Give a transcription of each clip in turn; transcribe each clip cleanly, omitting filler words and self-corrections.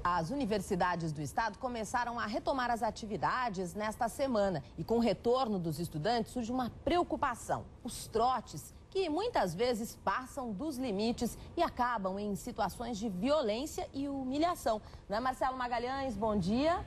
As universidades do estado começaram a retomar as atividades nesta semana. E com o retorno dos estudantes surge uma preocupação. Os trotes, que muitas vezes passam dos limites e acabam em situações de violência e humilhação. Não é, Marcelo Magalhães? Bom dia.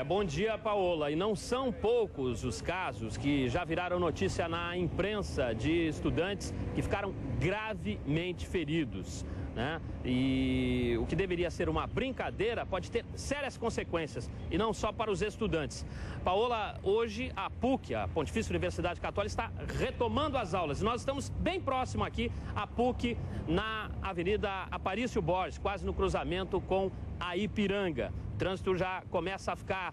Bom dia, Paola. E não são poucos os casos que já viraram notícia na imprensa de estudantes que ficaram gravemente feridos, né? E o que deveria ser uma brincadeira pode ter sérias consequências, e não só para os estudantes. Paola, hoje a PUC, a Pontifícia Universidade Católica, está retomando as aulas. Nós estamos bem próximo aqui à PUC, na Avenida Aparício Borges, quase no cruzamento com a Ipiranga. O trânsito já começa a ficar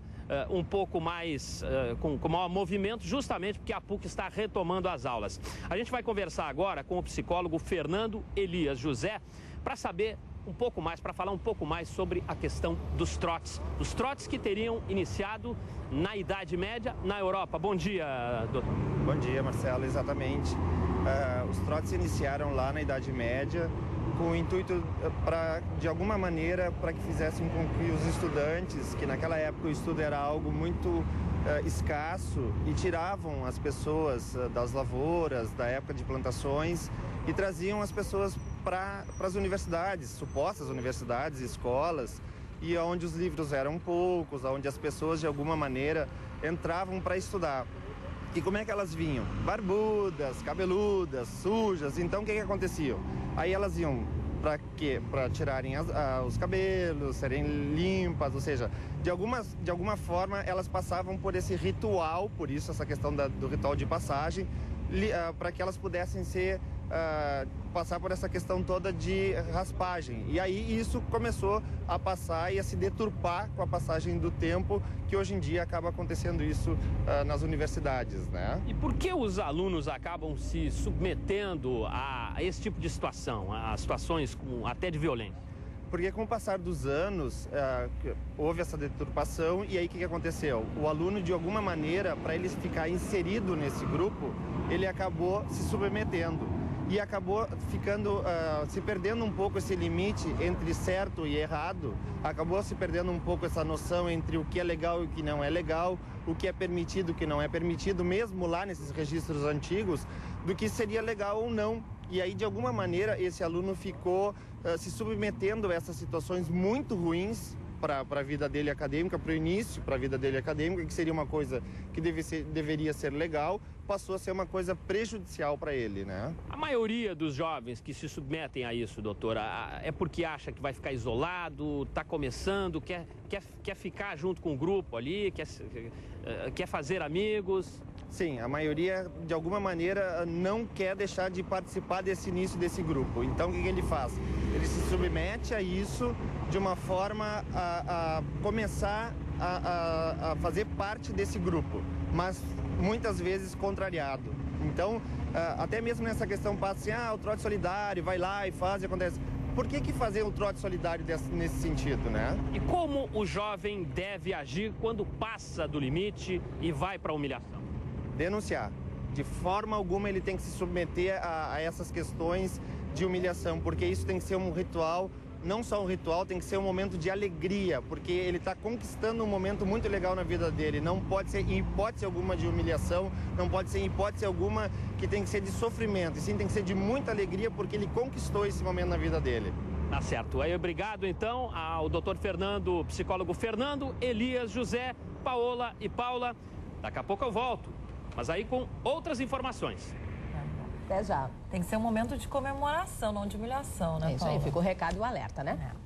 um pouco mais com maior movimento, justamente porque a PUC está retomando as aulas. A gente vai conversar agora com o psicólogo Fernando Elias José para saber um pouco mais, para falar um pouco mais sobre a questão dos trotes. Os trotes que teriam iniciado na Idade Média na Europa. Bom dia, doutor. Bom dia, Marcelo, exatamente. Os trotes iniciaram lá na Idade Média com o intuito, de alguma maneira, para que fizessem com que os estudantes, que naquela época o estudo era algo muito escasso, e tiravam as pessoas das lavouras, da época de plantações, e traziam as pessoas para as universidades, supostas universidades, escolas, e onde os livros eram poucos, onde as pessoas de alguma maneira entravam para estudar. E como é que elas vinham? Barbudas, cabeludas, sujas. Então o que acontecia? Aí elas iam para quê? Para tirarem os cabelos, serem limpas, ou seja, de alguma forma elas passavam por esse ritual, por isso essa questão do ritual de passagem, para que elas pudessem passar por essa questão toda de raspagem. E aí isso começou a passar e a se deturpar com a passagem do tempo, que hoje em dia acaba acontecendo isso nas universidades, né? E por que os alunos acabam se submetendo a esse tipo de situação, a situações até de violência? Porque com o passar dos anos, houve essa deturpação, e aí o que aconteceu? O aluno, de alguma maneira, para ele ficar inserido nesse grupo, ele acabou se submetendo. E acabou ficando, se perdendo um pouco esse limite entre certo e errado, acabou se perdendo um pouco essa noção entre o que é legal e o que não é legal, o que é permitido e o que não é permitido, mesmo lá nesses registros antigos, do que seria legal ou não. E aí, de alguma maneira, esse aluno ficou se submetendo a essas situações muito ruins para a vida dele acadêmica, para o início, para a vida dele acadêmica, que seria uma coisa que deveria ser legal, passou a ser uma coisa prejudicial para ele, né? A maioria dos jovens que se submetem a isso, doutora, é porque acha que vai ficar isolado, está começando, quer ficar junto com o grupo ali, quer fazer amigos? Sim, a maioria, de alguma maneira, não quer deixar de participar desse início desse grupo. Então, o que ele faz? Ele se submete a isso de uma forma a começar a fazer parte desse grupo, mas muitas vezes contrariado. Então, até mesmo nessa questão passa assim, o trote solidário, vai lá e faz e acontece. Por que fazer o trote solidário nesse sentido, né? E como o jovem deve agir quando passa do limite e vai para a humilhação? Denunciar. De forma alguma ele tem que se submeter a essas questões de humilhação, porque isso tem que ser um ritual, não só um ritual, tem que ser um momento de alegria, porque ele está conquistando um momento muito legal na vida dele. Não pode ser em hipótese alguma de humilhação, não pode ser em hipótese alguma que tem que ser de sofrimento, e sim tem que ser de muita alegria, porque ele conquistou esse momento na vida dele. Tá certo. Aí, obrigado então ao doutor Fernando, psicólogo Fernando Elias José, Paola e Paula. Daqui a pouco eu volto, mas aí com outras informações. Até já. Tem que ser um momento de comemoração, não de humilhação, né, É isso Paula? aí, fica o recado e o alerta, né? É.